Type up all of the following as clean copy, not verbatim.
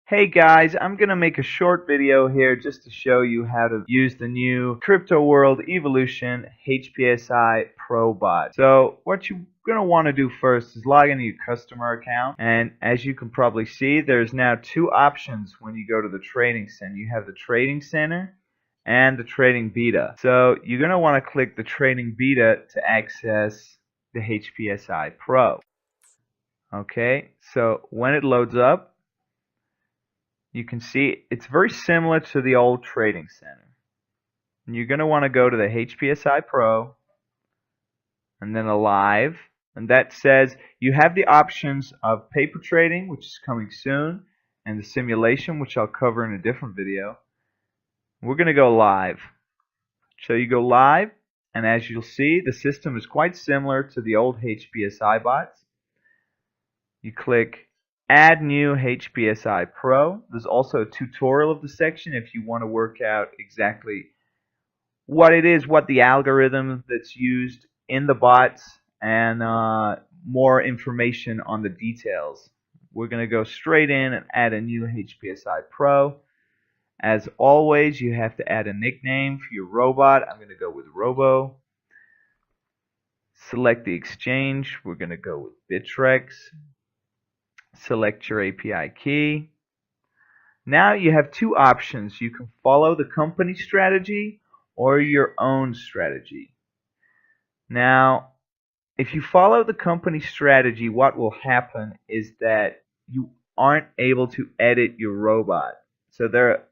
Hey guys, I'm going to make a short video here just to show you how to use the new Crypto World Evolution HPSI Pro bot. So what you're going to want to do first is log into your customer account, and as you can probably see, there's now two options when you go to the trading center. You have the trading center and the trading beta. So you're going to want to click the trading beta to access the HPSI Pro. Okay, so when it loads up, you can see it's very similar to the old trading center. And you're going to want to go to the HPSI Pro and then Alive. And that says you have the options of paper trading, which is coming soon, and the simulation, which I'll cover in a different video. We're going to go live. So you go live, and as you'll see, the system is quite similar to the old HPSI bots. You click Add New HPSI Pro. There's also a tutorial of the section if you want to work out exactly what it is, what the algorithm that's used in the bots, and more information on the details. We're going to go straight in and add a new HPSI Pro. As always, you have to add a nickname for your robot. I'm going to go with Robo. Select the exchange. We're going to go with Bittrex. Select your API key. Now you have two options. You can follow the company strategy or your own strategy. Now, if you follow the company strategy, what will happen is that you aren't able to edit your robot. So there are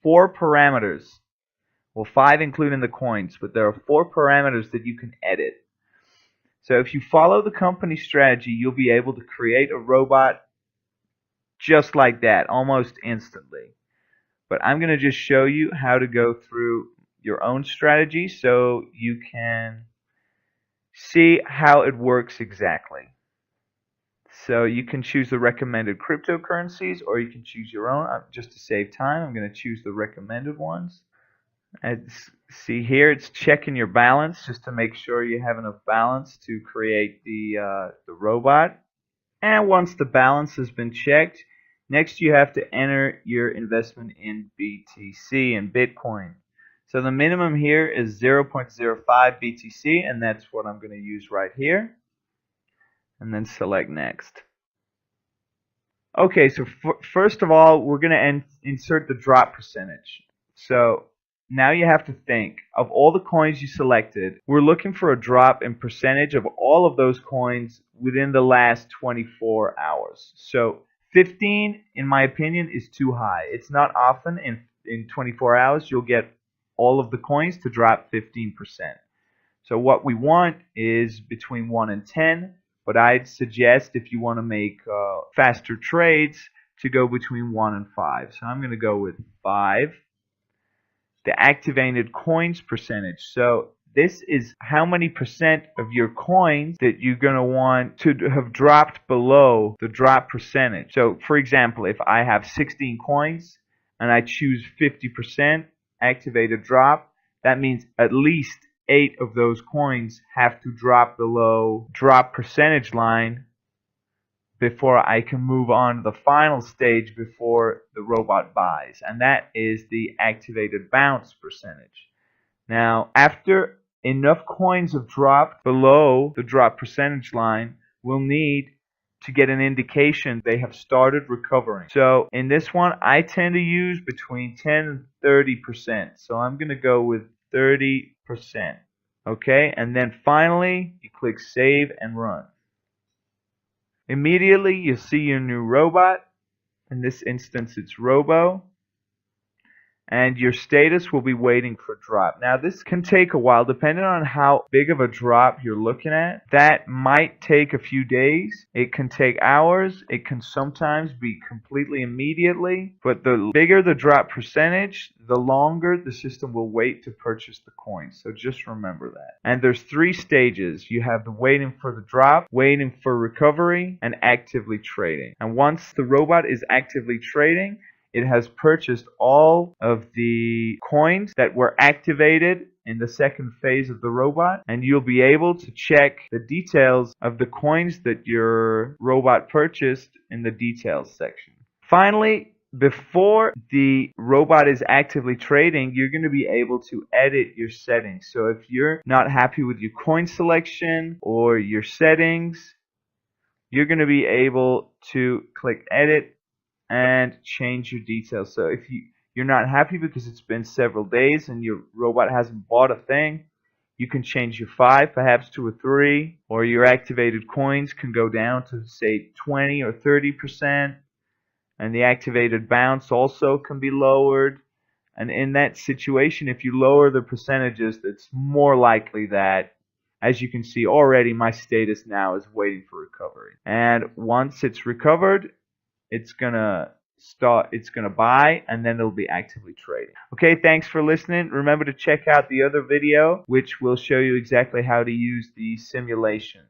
four parameters. Well, five including the coins, but there are four parameters that you can edit. So if you follow the company strategy, you'll be able to create a robot just like that, almost instantly. But I'm going to just show you how to go through your own strategy so you can see how it works exactly. So you can choose the recommended cryptocurrencies, or you can choose your own. Just to save time, I'm going to choose the recommended ones. As see here, it's checking your balance just to make sure you have enough balance to create the robot. And once the balance has been checked, next you have to enter your investment in BTC and Bitcoin. So the minimum here is 0.05 BTC, and that's what I'm going to use right here. And then select next. Okay, so first of all, we're going to insert the drop percentage. So now you have to think of all the coins you selected. We're looking for a drop in percentage of all of those coins within the last 24 hours. So 15, in my opinion, is too high. It's not often in 24 hours you'll get all of the coins to drop 15%. So what we want is between 1 and 10, but I'd suggest if you want to make faster trades to go between 1 and 5. So I'm going to go with 5. The activated coins percentage. So this is how many percent of your coins that you're going to want to have dropped below the drop percentage. So for example, if I have 16 coins and I choose 50% activated drop, that means at least 8 of those coins have to drop below drop percentage line before I can move on to the final stage before the robot buys, and that is the activated bounce percentage. Now, after enough coins have dropped below the drop percentage line, we'll need to get an indication they have started recovering. So in this one, I tend to use between 10 and 30%. So I'm going to go with 30%. Okay, and then finally, you click Save and Run. Immediately, you'll see your new robot. In this instance, it's Robo. And your status will be waiting for drop. Now, this can take a while, depending on how big of a drop you're looking at. That might take a few days. It can take hours. It can sometimes be completely immediately. But the bigger the drop percentage, the longer the system will wait to purchase the coins. So just remember that. And there's 3 stages. You have the waiting for the drop, waiting for recovery, and actively trading. And once the robot is actively trading, it has purchased all of the coins that were activated in the second phase of the robot, and you'll be able to check the details of the coins that your robot purchased in the details section. Finally, before the robot is actively trading, you're going to be able to edit your settings. So if you're not happy with your coin selection or your settings, you're going to be able to click edit and change your details. So if you're not happy because it's been several days and your robot hasn't bought a thing, you can change your 5 perhaps to a 3, or your activated coins can go down to say 20 or 30%, and the activated bounce also can be lowered. And in that situation, if you lower the percentages, it's more likely that, as you can see already, my status now is waiting for recovery. And once it's recovered, it's gonna buy, and then it'll be actively trading. Okay, thanks for listening. Remember to check out the other video, which will show you exactly how to use the simulation.